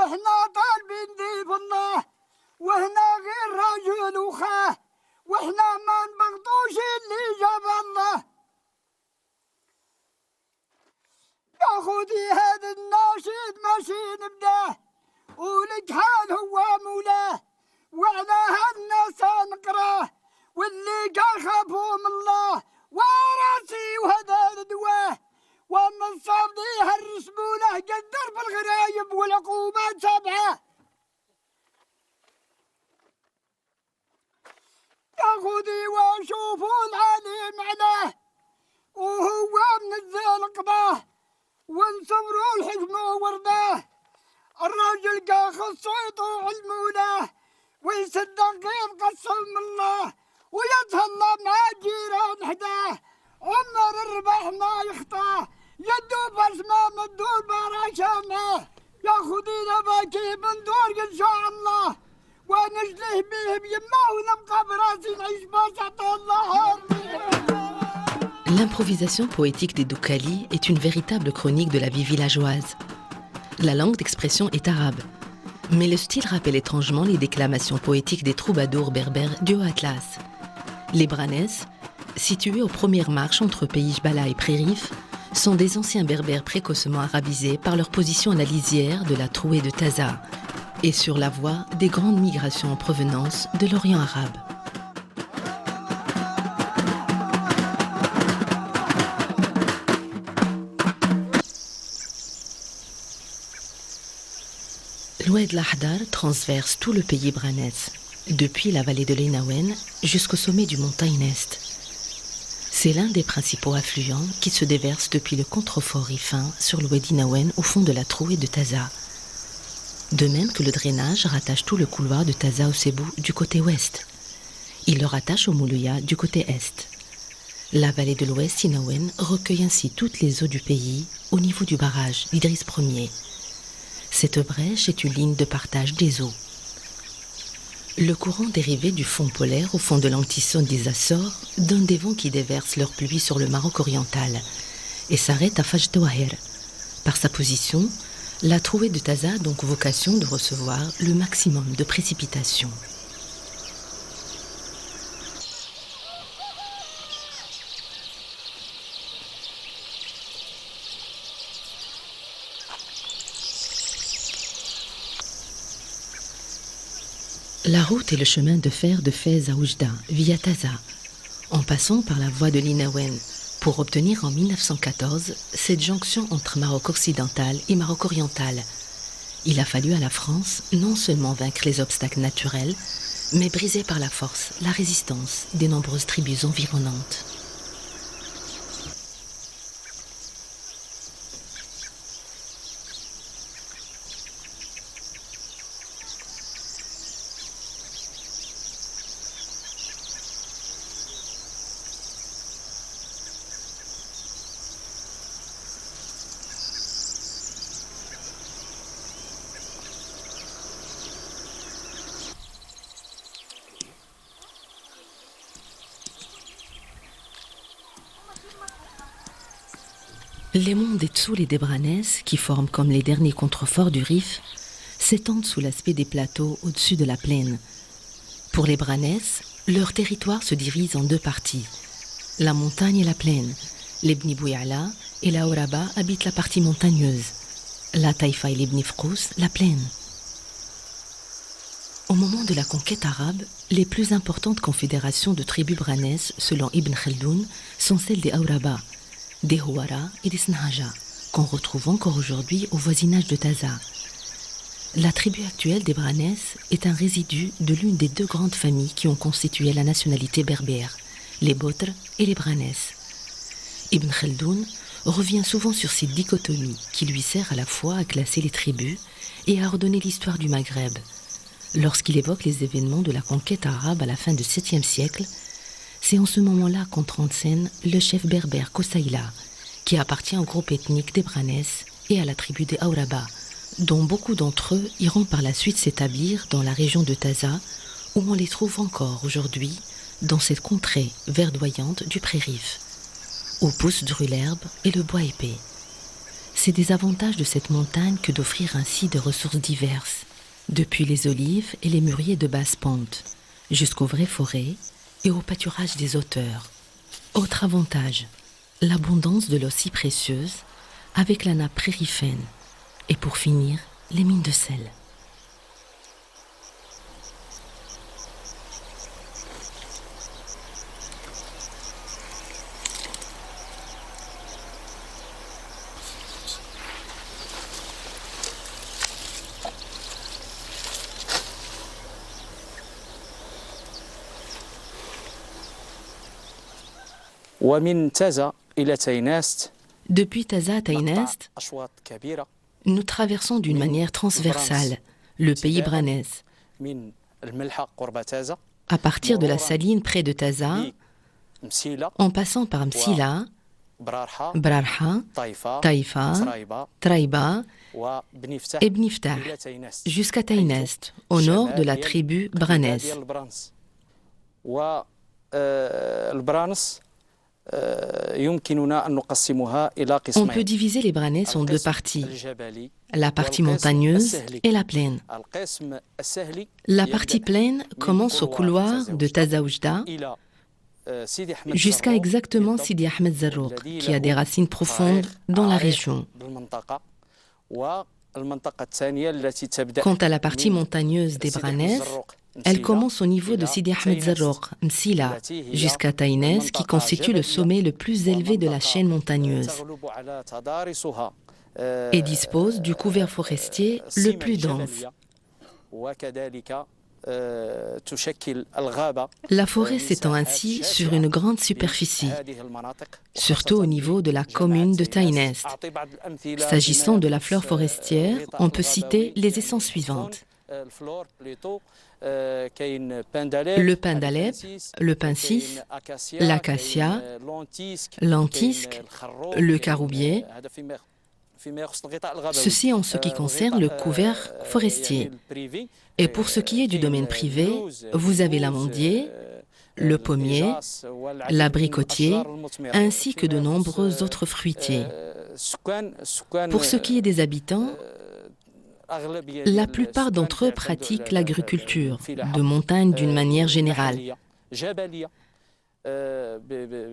احنا طالبين ذيب الله وهنا غير رجل وخاه واحنا ما نبغضوش اللي جاب الله. يا خذي هذا الناشد ماشي نبداه ولك حال هو مولاه وعلى هالناس نقراه واللي قال خافوا من الله وراسي وهذا دواه ومن صابديها الرسموله قدر بالغرايب والعقوبات سبعه. يا خذي وشوفوا العليم عليه وهو من الذل قضاه وانصبروا الحكمة ورداه. الراجل قا خصيته علمونه ويصدق يتقسم الله ويتهلا مع الجيران حداه. عمر الربح ما يخطاه يدو بس ما مدول براشامه. يا خذينا باكي من دور ان شاء الله ونجله به بيمه ونبقى براسي نعيش بسط الله. L'improvisation poétique des Doukali est une véritable chronique de la vie villageoise. La langue d'expression est arabe, mais le style rappelle étrangement les déclamations poétiques des troubadours berbères du Haut-Atlas. Les Branès, situés aux premières marches entre pays Jbala et Prérif, sont des anciens berbères précocement arabisés par leur position à la lisière de la trouée de Taza et sur la voie des grandes migrations en provenance de l'Orient arabe. L'Oued Lahdar transverse tout le pays branès, depuis la vallée de l'Enawen jusqu'au sommet du montagne Est. C'est l'un des principaux affluents qui se déverse depuis le contrefort Rifin sur l'Oued Inawen au fond de la trouée de Taza. De même que le drainage rattache tout le couloir de Taza au Sébou du côté ouest. Il le rattache au Moulouya du côté est. La vallée de l'ouest Inawen recueille ainsi toutes les eaux du pays au niveau du barrage d'Idriss Ier. Cette brèche est une ligne de partage des eaux. Le courant dérivé du fond polaire au fond de l'antisson des Açores donne des vents qui déversent leurs pluies sur le Maroc oriental et s'arrête à Fajdouaher. Par sa position, la trouée de Taza a donc vocation de recevoir le maximum de précipitations. La route est le chemin de fer de Fès à Oujda, via Taza, en passant par la voie de l'Inawen, pour obtenir en 1914 cette jonction entre Maroc occidental et Maroc oriental. Il a fallu à la France non seulement vaincre les obstacles naturels, mais briser par la force la résistance des nombreuses tribus environnantes. Les monts des Tsoul et des Branès, qui forment comme les derniers contreforts du Rif, s'étendent sous l'aspect des plateaux au-dessus de la plaine. Pour les Branès, leur territoire se divise en deux parties, la montagne et la plaine. Les Bni Bouyala et la Oraba habitent la partie montagneuse, la Taïfa et les Bni Frous la plaine. Au moment de la conquête arabe, les plus importantes confédérations de tribus branès, selon Ibn Khaldoun, sont celles des Auraba, des Houara et des Snahaja, qu'on retrouve encore aujourd'hui au voisinage de Taza. La tribu actuelle des Branès est un résidu de l'une des deux grandes familles qui ont constitué la nationalité berbère, les Botres et les Branès. Ibn Khaldoun revient souvent sur cette dichotomie qui lui sert à la fois à classer les tribus et à ordonner l'histoire du Maghreb. Lorsqu'il évoque les événements de la conquête arabe à la fin du 7e siècle, c'est en ce moment-là qu'entre en scène le chef berbère Kosaïla, qui appartient au groupe ethnique des Branès et à la tribu des Auraba, dont beaucoup d'entre eux iront par la suite s'établir dans la région de Taza, où on les trouve encore aujourd'hui, dans cette contrée verdoyante du Prérif, où pousse dru l'herbe et le bois épais. C'est des avantages de cette montagne que d'offrir ainsi de ressources diverses, depuis les olives et les mûriers de basse pente, jusqu'aux vraies forêts et au pâturage des hauteurs. Autre avantage, l'abondance de l'eau si précieuse, avec la nappe prérifène, et pour finir, les mines de sel. Depuis Taza à Tainest, nous traversons d'une manière transversale le pays branais. À partir de la saline près de Taza, en passant par Msila, Brarha, Taïfa, Traïba et Bniftah, jusqu'à Tainest, au nord de la tribu branaise. On peut diviser les Branais en deux parties, la partie montagneuse et la plaine. La partie plaine commence au couloir de Taza Oujda jusqu'à exactement Sidi Ahmed Zarrouk, qui a des racines profondes dans la région. Quant à la partie montagneuse des Branais, elle commence au niveau de Sidi Ahmed Zarrouk, Msila, jusqu'à Tainès, qui constitue le sommet le plus élevé de la chaîne montagneuse et dispose du couvert forestier le plus dense. La forêt s'étend ainsi sur une grande superficie, surtout au niveau de la commune de Tainest. S'agissant de la flore forestière, on peut citer les essences suivantes. Le pin d'Alep, le pin cis, l'acacia, l'antisque, le caroubier, ceci en ce qui concerne le couvert forestier. Et pour ce qui est du domaine privé, vous avez l'amandier, le pommier, l'abricotier, ainsi que de nombreux autres fruitiers. Pour ce qui est des habitants, la plupart d'entre eux pratiquent l'agriculture de montagne d'une manière générale,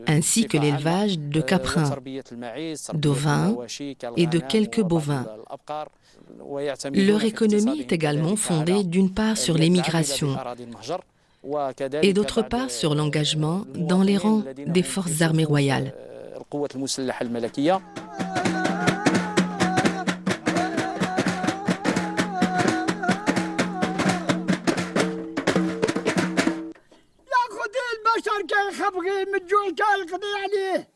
ainsi que l'élevage de caprins, d'ovins et de quelques bovins. Leur économie est également fondée d'une part sur l'émigration et d'autre part sur l'engagement dans les rangs des forces armées royales. خبغي متجوع كالقضي عليه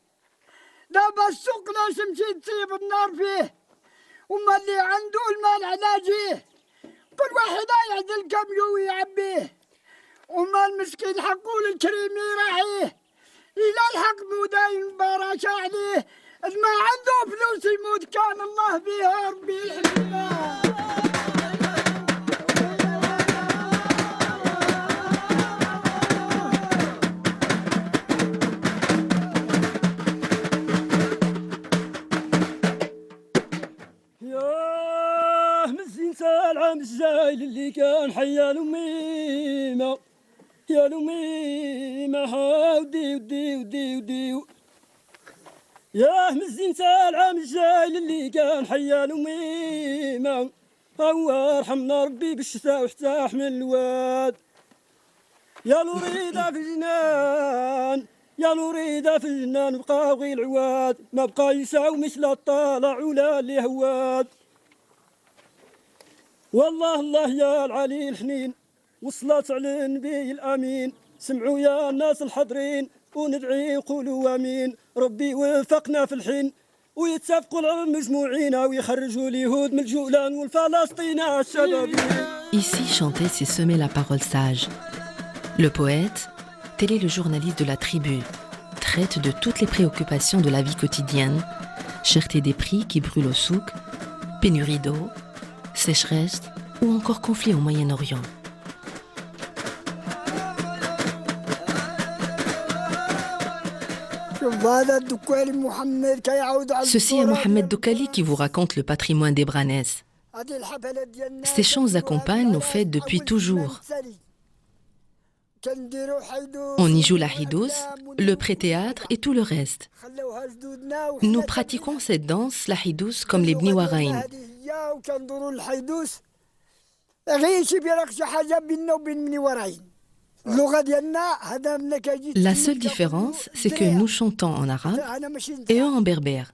دابا السوق ناس مشي تصيب النار فيه وما اللي عنده المال علاجيه كل واحد يعدل كم يو يعبيه وما المسكين حقه للكريم يراعيه إلى الحق موداين باراشا عليه ما عنده فلوس يموت كان الله بها ربي يحميه العام الجايل اللي كان حيا لميمة يا لميمة هاودي ودي ودي ودي يا مزين العام الجايل اللي كان حيا لميمة هو ارحمنا ربي بالشتاء واحتاح من الواد يا لوريدة في الجنان يا لوريدة في الجنان بقى غير العواد ما بقى يساو مثل الطالع ولا اللي هواد والله الله يا العلي الحنين وصلت على النبي الامين سمعوا يا الناس الحاضرين وندعي يقولوا امين ربي يوفقنا في الحين ويتفقوا المجموعين ويخرجوا اليهود من الجولان والفلسطين الشبابين. Ici chanter, c'est semer la parole sage. Le poète, tel est le journaliste de la tribu, traite de toutes les préoccupations de la vie quotidienne, cherté des prix qui brûlent au souk, pénurie d'eau, sécheresse ou encore conflit au Moyen-Orient. Ceci est Mohamed Doukali qui vous raconte le patrimoine des Branaises. Ces chants accompagnent nos fêtes depuis toujours. On y joue la hidous, le pré-théâtre et tout le reste. Nous pratiquons cette danse, la hidous, comme les Bni Waraïn. La seule différence, c'est que nous chantons en arabe et eux en berbère.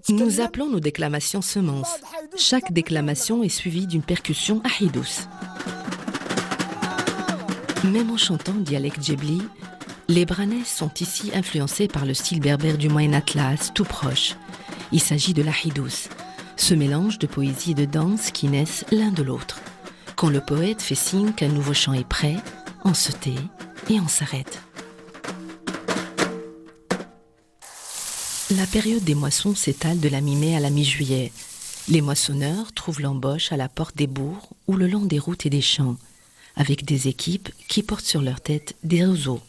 Nous appelons nos déclamations semences. Chaque déclamation est suivie d'une percussion à hidous. Même en chantant dialecte djebli, les Branaises sont ici influencés par le style berbère du Moyen Atlas, tout proche. Il s'agit de la hidous, ce mélange de poésie et de danse qui naissent l'un de l'autre. Quand le poète fait signe qu'un nouveau chant est prêt, on se tait et on s'arrête. La période des moissons s'étale de la mi-mai à la mi-juillet. Les moissonneurs trouvent l'embauche à la porte des bourgs ou le long des routes et des champs, avec des équipes qui portent sur leur tête des roseaux.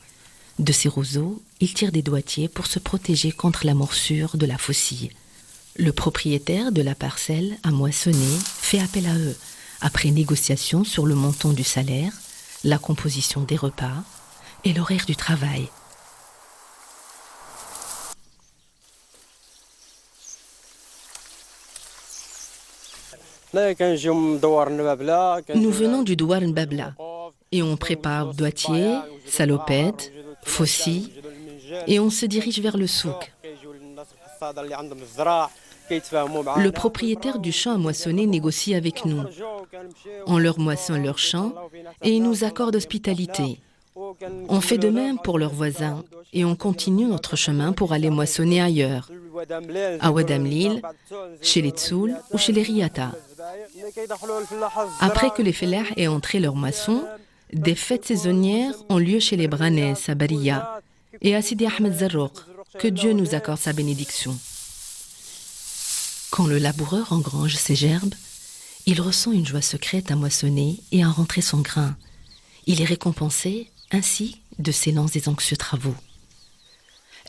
De ces roseaux, ils tirent des doigtiers pour se protéger contre la morsure de la faucille. Le propriétaire de la parcelle à moissonner fait appel à eux, après négociation sur le montant du salaire, la composition des repas et l'horaire du travail. Nous venons du Douar Nbabla et on prépare doigtier, salopette, faucille et on se dirige vers le souk. Le propriétaire du champ à moissonner négocie avec nous. On leur moissonne leur champ et ils nous accordent hospitalité. On fait de même pour leurs voisins et on continue notre chemin pour aller moissonner ailleurs, à Ouadamlil, chez les Tsoul ou chez les Riata. Après que les Fellahs aient entré leur moisson, des fêtes saisonnières ont lieu chez les Branaises à Baria et à Sidi Ahmed Zarrouk. Que Dieu nous accorde sa bénédiction. Quand le laboureur engrange ses gerbes, il ressent une joie secrète à moissonner et à rentrer son grain. Il est récompensé ainsi de ses lents et anxieux travaux.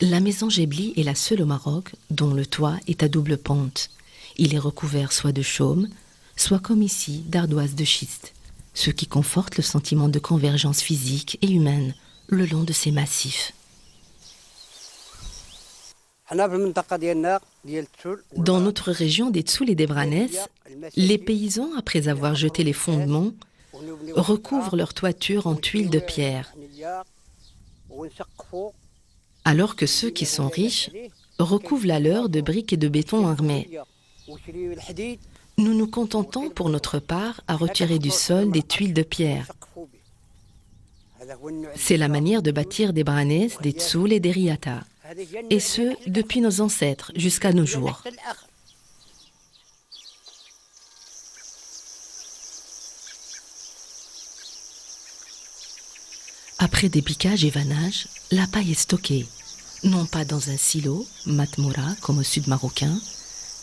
La maison Gebli est la seule au Maroc dont le toit est à double pente. Il est recouvert soit de chaume, soit comme ici d'ardoise de schiste, ce qui conforte le sentiment de convergence physique et humaine le long de ces massifs. Dans notre région des Tsoul et des Branaises, les paysans, après avoir jeté les fondements, recouvrent leur toiture en tuiles de pierre, alors que ceux qui sont riches recouvrent la leur de briques et de béton armés. Nous nous contentons pour notre part à retirer du sol des tuiles de pierre. C'est la manière de bâtir des Branaises, des Tsoul et des Riata. Et ce, depuis nos ancêtres jusqu'à nos jours. Après dépiquage et vannage, la paille est stockée, non pas dans un silo, matmoura comme au sud marocain,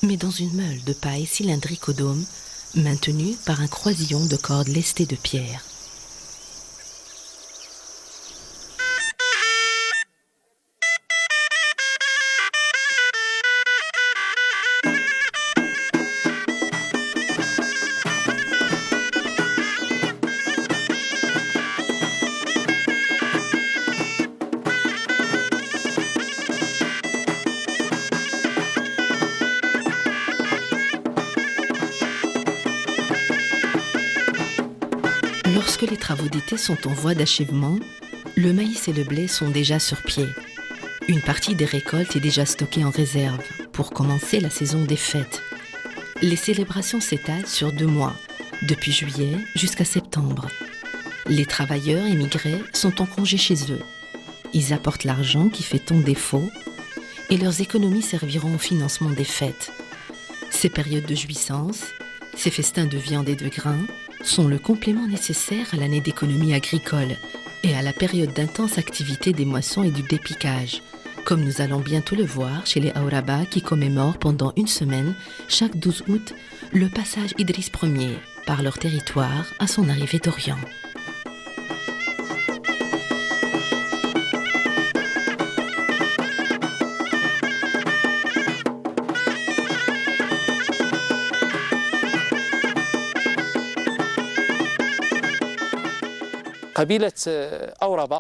mais dans une meule de paille cylindrique au dôme, maintenue par un croisillon de cordes lestées de pierre. Lorsque les travaux d'été sont en voie d'achèvement, le maïs et le blé sont déjà sur pied. Une partie des récoltes est déjà stockée en réserve pour commencer la saison des fêtes. Les célébrations s'étalent sur 2 mois, depuis juillet jusqu'à septembre. Les travailleurs émigrés sont en congé chez eux. Ils apportent l'argent qui fait tant défaut et leurs économies serviront au financement des fêtes. Ces périodes de jouissance, ces festins de viande et de grains, sont le complément nécessaire à l'année d'économie agricole et à la période d'intense activité des moissons et du dépiquage, comme nous allons bientôt le voir chez les Aouraba qui commémorent pendant 1 semaine, chaque 12 août, le passage Idriss Ier par leur territoire à son arrivée d'Orient.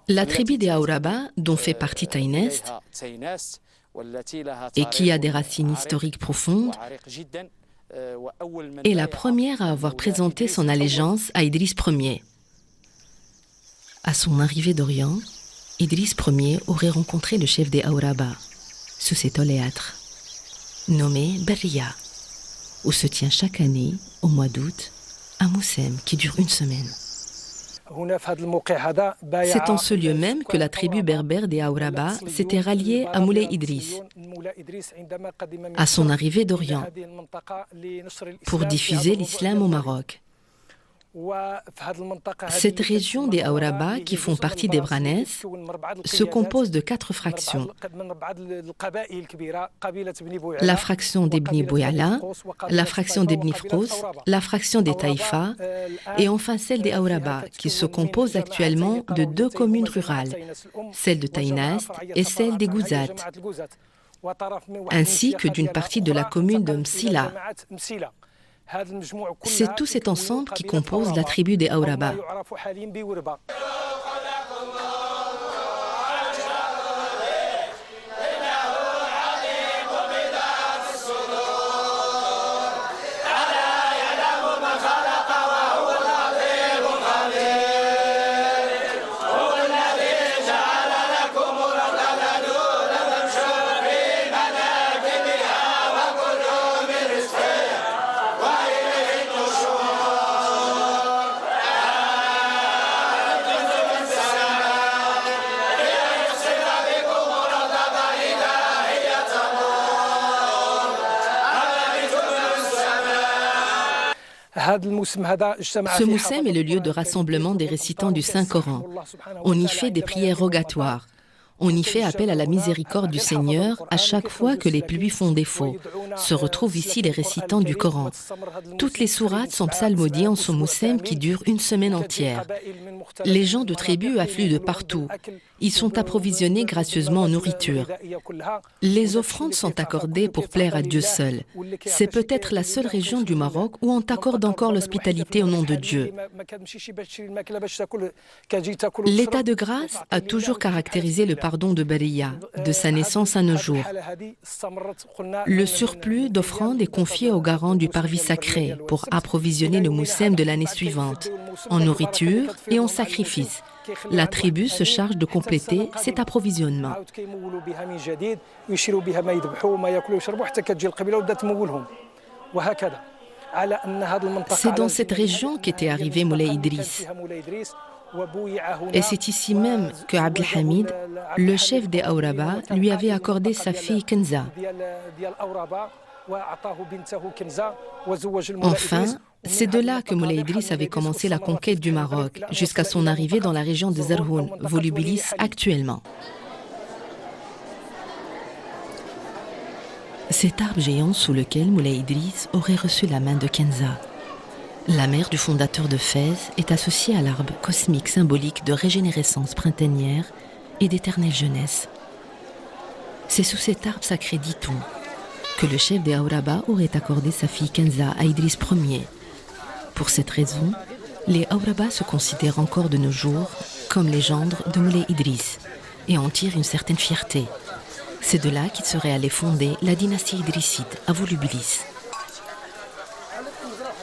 La tribu des Aouraba, dont fait partie Taynest, et qui a des racines historiques profondes, est la première à avoir présenté son allégeance à Idriss Ier. À son arrivée d'Orient, Idriss Ier aurait rencontré le chef des Aouraba, sous cet oléâtre, nommé Berriya, où se tient chaque année, au mois d'août, un moussem qui dure une semaine. C'est en ce lieu même que la tribu berbère des Aouraba s'était ralliée à Moulay Idriss, à son arrivée d'Orient, pour diffuser l'islam au Maroc. Cette région des Aouraba, qui font partie des Branès, se compose de 4 fractions. La fraction des Bni Bouyala, la fraction des Bni Frous, la fraction des Taïfa, et enfin celle des Aouraba, qui se compose actuellement de 2 communes rurales, celle de Taynest et celle des Gouzat, ainsi que d'une partie de la commune de Msila. C'est tout cet ensemble qui compose la tribu des Aouraba. Ce moussem est le lieu de rassemblement des récitants du Saint-Coran. On y fait des prières rogatoires. On y fait appel à la miséricorde du Seigneur à chaque fois que les pluies font défaut. Se retrouvent ici les récitants du Coran. Toutes les sourates sont psalmodiées en ce moussem qui dure une semaine entière. Les gens de tribu affluent de partout. Ils sont approvisionnés gracieusement en nourriture. Les offrandes sont accordées pour plaire à Dieu seul. C'est peut-être la seule région du Maroc où on accorde encore l'hospitalité au nom de Dieu. L'état de grâce a toujours caractérisé le pardon de Berriya, de sa naissance à nos jours. Le surplus d'offrandes est confié au garant du parvis sacré pour approvisionner le moussem de l'année suivante, en nourriture et en sacrifice. La tribu se charge de compléter cet approvisionnement. C'est dans cette région qu'était arrivé Moulay Idriss. Et c'est ici même que Abdelhamid, le chef des Aouraba, lui avait accordé sa fille Kenza. Enfin, c'est de là que Moulay Idriss avait commencé la conquête du Maroc, jusqu'à son arrivée dans la région de Zerhoun, Volubilis actuellement. Cet arbre géant sous lequel Moulay Idriss aurait reçu la main de Kenza. La mère du fondateur de Fès est associée à l'arbre cosmique symbolique de régénérescence printanière et d'éternelle jeunesse. C'est sous cet arbre sacré, dit-on, que le chef des Aouraba aurait accordé sa fille Kenza à Idriss Ier. Pour cette raison, les Aouraba se considèrent encore de nos jours comme les gendres de Moulay Idriss et en tirent une certaine fierté. C'est de là qu'il serait allé fonder la dynastie idrisside à Volubilis.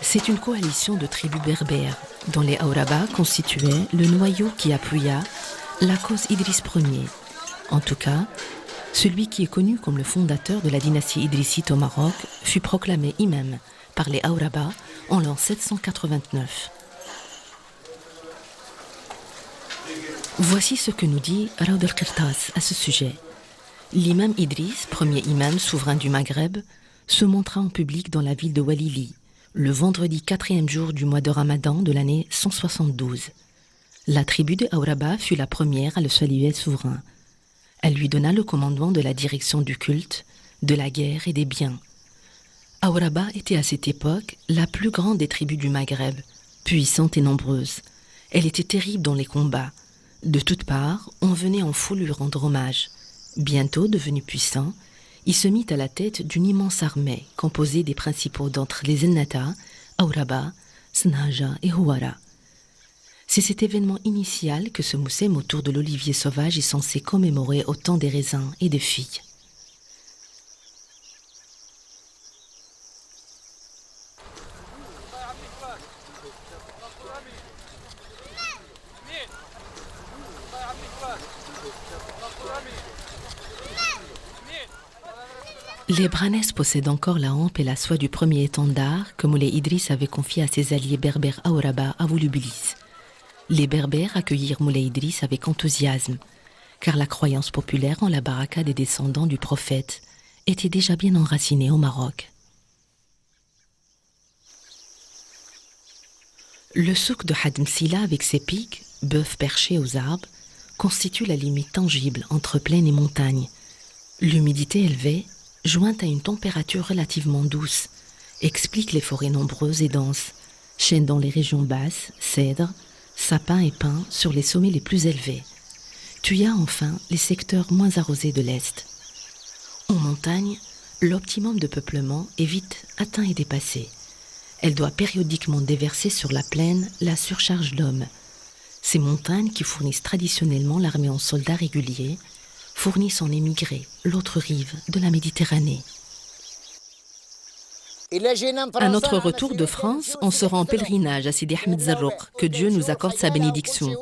C'est une coalition de tribus berbères dont les Aouraba constituaient le noyau qui appuya la cause Idriss Ier. En tout cas, celui qui est connu comme le fondateur de la dynastie idrissite au Maroc fut proclamé imam par les Aouraba en l'an 789. Voici ce que nous dit Raoud el-Qirtas à ce sujet. L'imam Idriss, premier imam souverain du Maghreb, se montra en public dans la ville de Walili, le vendredi 4e jour du mois de Ramadan de l'année 172. La tribu de Aouraba fut la première à le saluer souverain. Elle lui donna le commandement de la direction du culte, de la guerre et des biens. Aouraba était à cette époque la plus grande des tribus du Maghreb, puissante et nombreuse. Elle était terrible dans les combats. De toutes parts, on venait en foule lui rendre hommage. Bientôt devenu puissant, il se mit à la tête d'une immense armée composée des principaux d'entre les Ennata, Aouraba, Snhaja et Houara. C'est cet événement initial que ce moussem autour de l'olivier sauvage est censé commémorer au temps des raisins et des figues. Les Branès possèdent encore la hampe et la soie du premier étendard que Moulay Idriss avait confié à ses alliés berbères Aouraba à Volubilis. Les Berbères accueillirent Moulay Idriss avec enthousiasme, car la croyance populaire en la baraka des descendants du prophète était déjà bien enracinée au Maroc. Le souk de Hadmsila avec ses pics, bœufs perchés aux arbres, constitue la limite tangible entre plaine et montagne. L'humidité élevée, jointe à une température relativement douce, explique les forêts nombreuses et denses, chênes dans les régions basses, cèdres, sapins et pins sur les sommets les plus élevés. Tu y as enfin les secteurs moins arrosés de l'Est. En montagne, l'optimum de peuplement est vite atteint et dépassé. Elle doit périodiquement déverser sur la plaine la surcharge d'hommes. Ces montagnes qui fournissent traditionnellement l'armée en soldats réguliers fournissent en émigrés l'autre rive de la Méditerranée. À notre retour de France, on se rend en pèlerinage à Sidi Ahmed Zarrouk, que Dieu nous accorde sa bénédiction.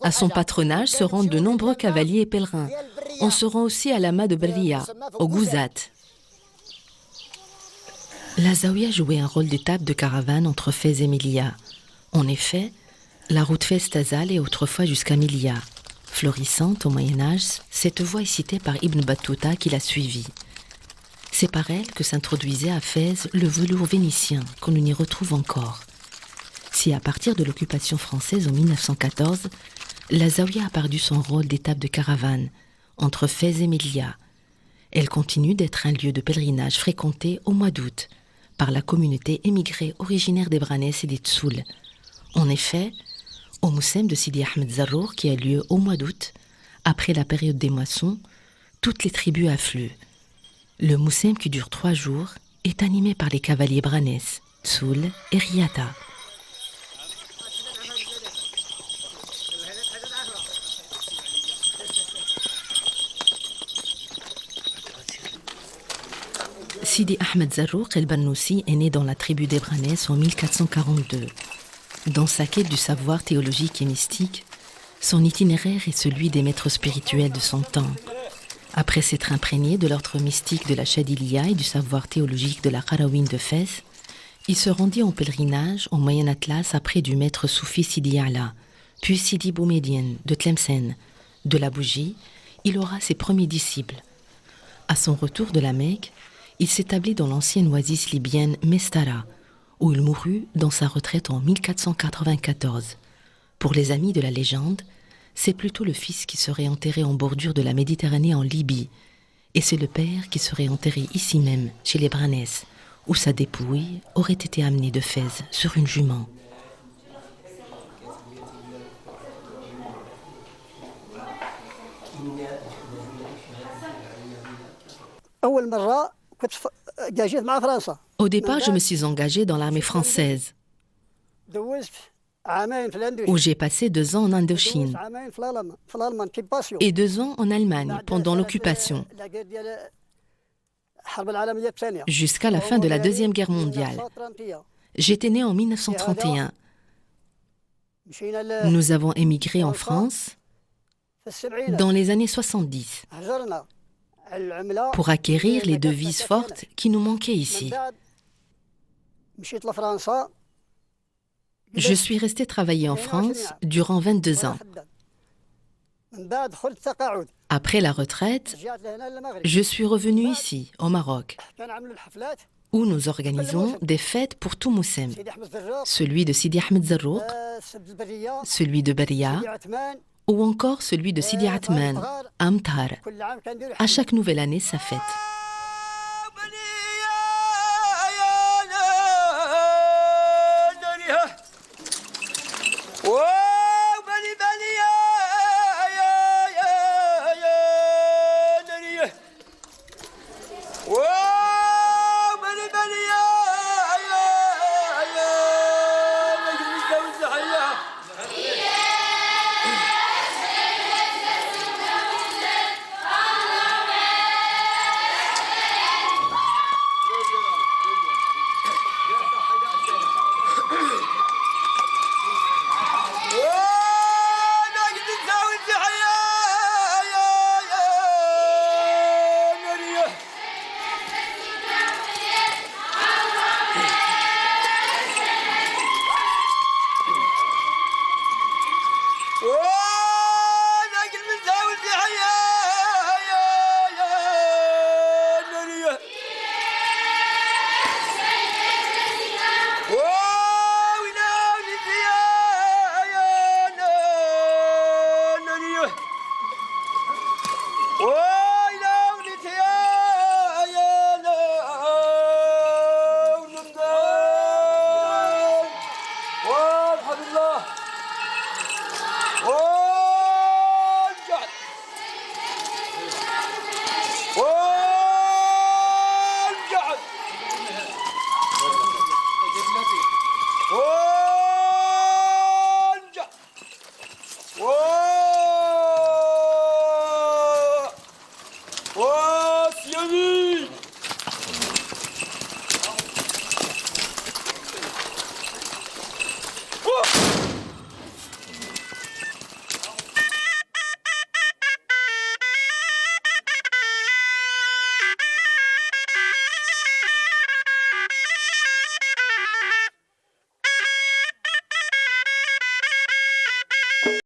À son patronage se rendent de nombreux cavaliers et pèlerins. On se rend aussi à l'Ama de Berria, au Gouzat. La Zaouia jouait un rôle d'étape de caravane entre Fès et Milia. En effet, la route Fès-Tazal est autrefois jusqu'à Milia. Florissante au Moyen-Âge, cette voie est citée par Ibn Battuta qui l'a suivie. C'est par elle que s'introduisait à Fès le velours vénitien qu'on y retrouve encore. Si à partir de l'occupation française en 1914, la Zaouia a perdu son rôle d'étape de caravane entre Fès et Milia, elle continue d'être un lieu de pèlerinage fréquenté au mois d'août par la communauté émigrée originaire des Branès et des Tsouls. En effet, au Moussem de Sidi Ahmed Zarrouk, qui a lieu au mois d'août, après la période des moissons, toutes les tribus affluent. Le Moussem, qui dure 3 jours, est animé par les cavaliers Branès, Tsoul et Riata. Sidi Ahmed Zarrouk el-Bannoussi est né dans la tribu des Branès en 1442. Dans sa quête du savoir théologique et mystique, son itinéraire est celui des maîtres spirituels de son temps. Après s'être imprégné de l'ordre mystique de la Chadilia et du savoir théologique de la Qarawine de Fès, il se rendit en pèlerinage au Moyen Atlas après du maître soufi Sidi Ala, puis Sidi Boumediene de Tlemcen. De la Bougie, il aura ses premiers disciples. À son retour de la Mecque, il s'établit dans l'ancienne oasis libyenne Mestara, où il mourut dans sa retraite en 1494. Pour les amis de la légende, c'est plutôt le fils qui serait enterré en bordure de la Méditerranée en Libye, et c'est le père qui serait enterré ici même, chez les Branès, où sa dépouille aurait été amenée de Fès sur une jument. Au départ, je me suis engagée dans l'armée française, où j'ai passé 2 ans en Indochine et 2 ans en Allemagne pendant l'occupation, jusqu'à la fin de la Deuxième Guerre mondiale. J'étais née en 1931. Nous avons émigré en France dans les années 70 pour acquérir les devises fortes qui nous manquaient ici. Je suis restée travailler en France durant 22 ans. Après la retraite, je suis revenue ici, au Maroc, où nous organisons des fêtes pour tout Moussem, celui de Sidi Ahmed Zarrouk, celui de Beria, ou encore celui de Sidi Atman, Amtar. À chaque nouvelle année, sa fête.